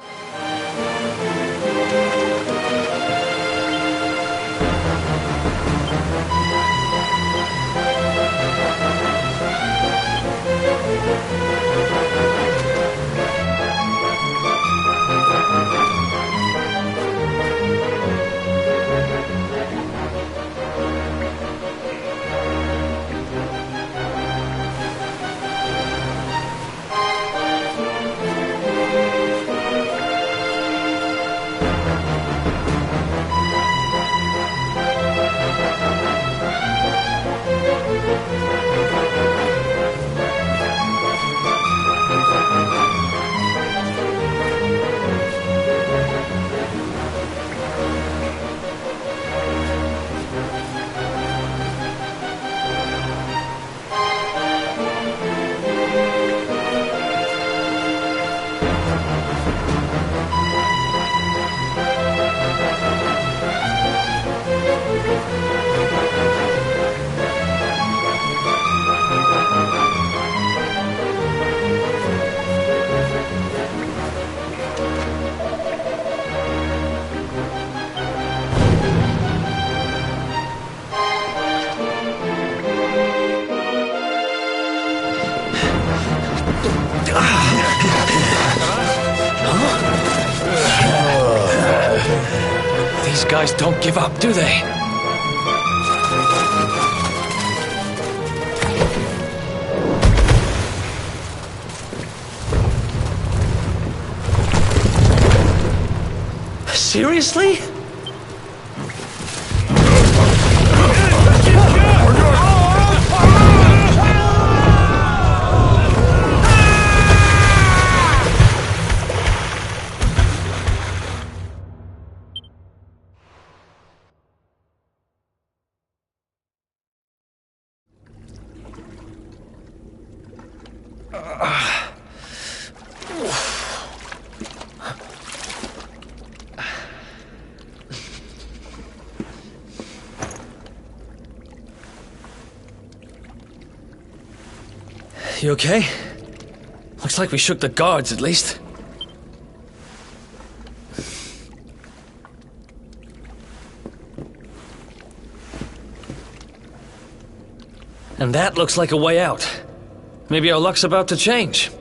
These guys don't give up, do they? Seriously? You okay? Looks like we shook the guards, at least. And that looks like a way out. Maybe our luck's about to change.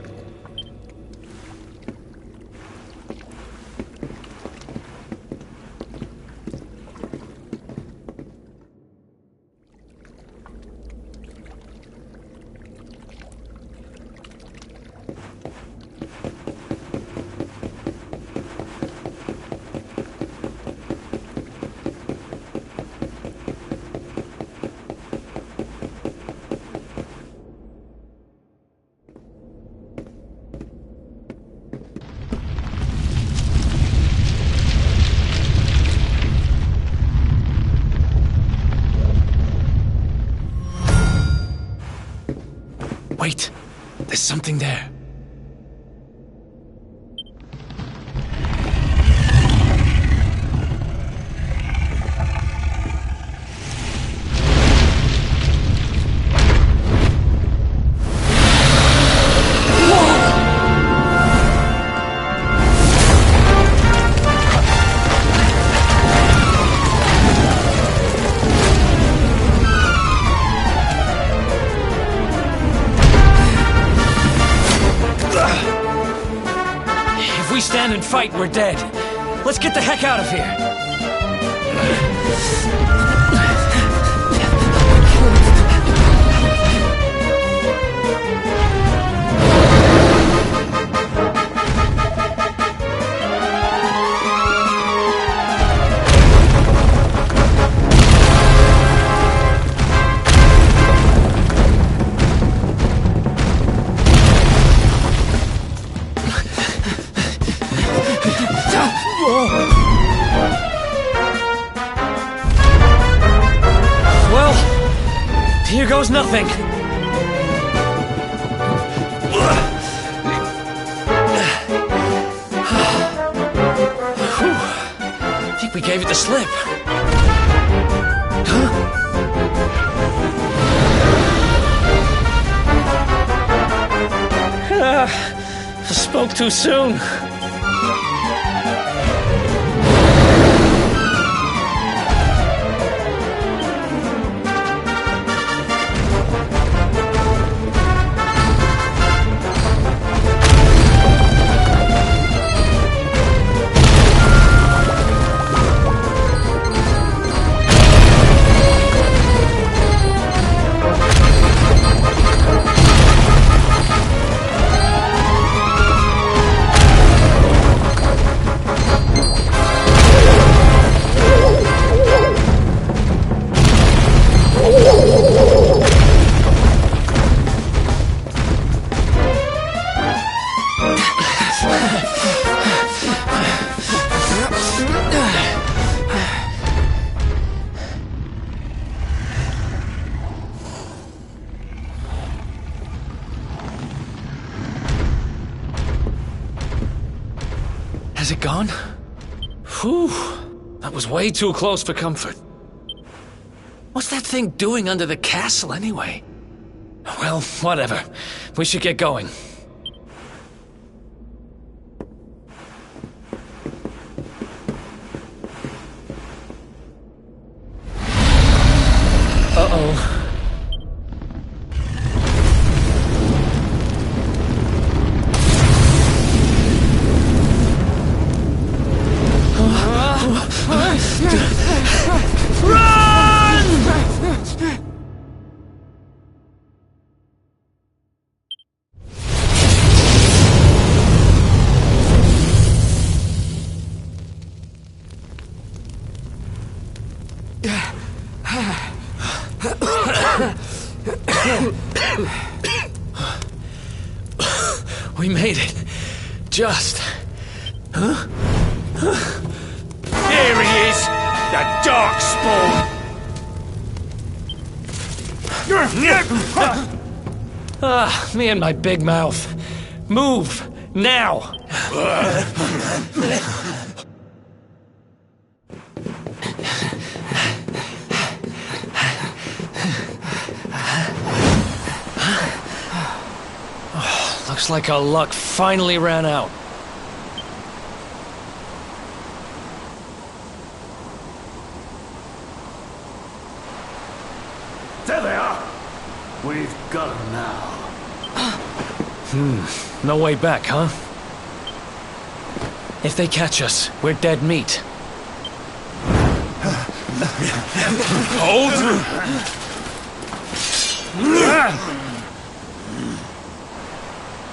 Wait, there's something there. If we stand and fight, we're dead. Let's get the heck out of here. Well, here goes nothing. I think we gave it the slip. I spoke too soon. Has it gone? Whew. That was way too close for comfort. What's that thing doing under the castle, anyway? Well, whatever. We should get going. Uh-oh. just... Huh? There he is! The Darkspawn! Me and my big mouth. Move! Now! Looks like our luck finally ran out. There they are. We've got them now. No way back, huh? If they catch us, we're dead meat. Hold!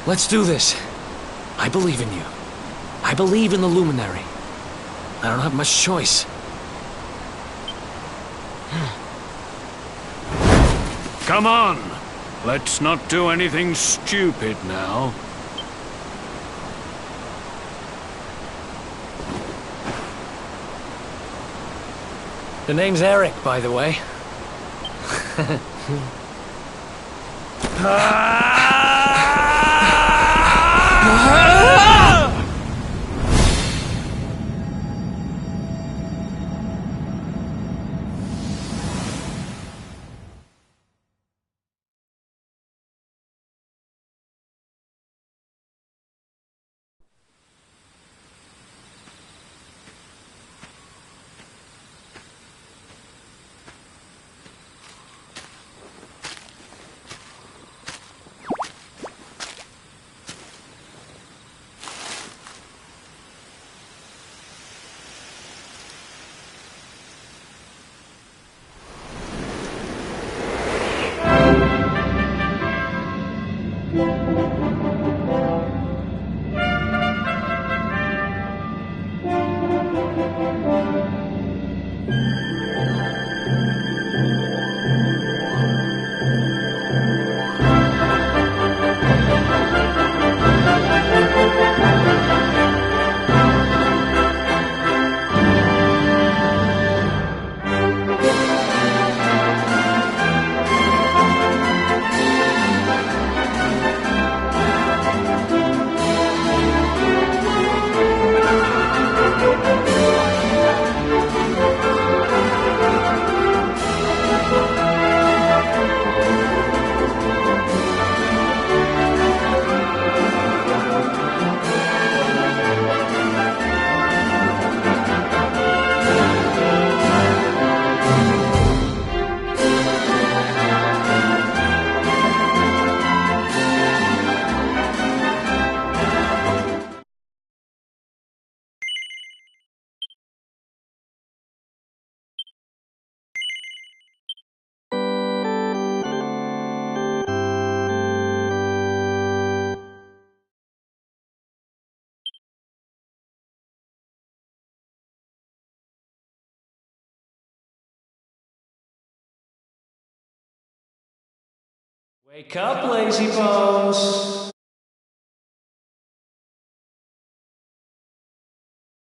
Let's do this. I believe in you. I believe in the Luminary. I don't have much choice. Come on. Let's not do anything stupid now. The name's Eric, by the way. Wake up, lazy bones!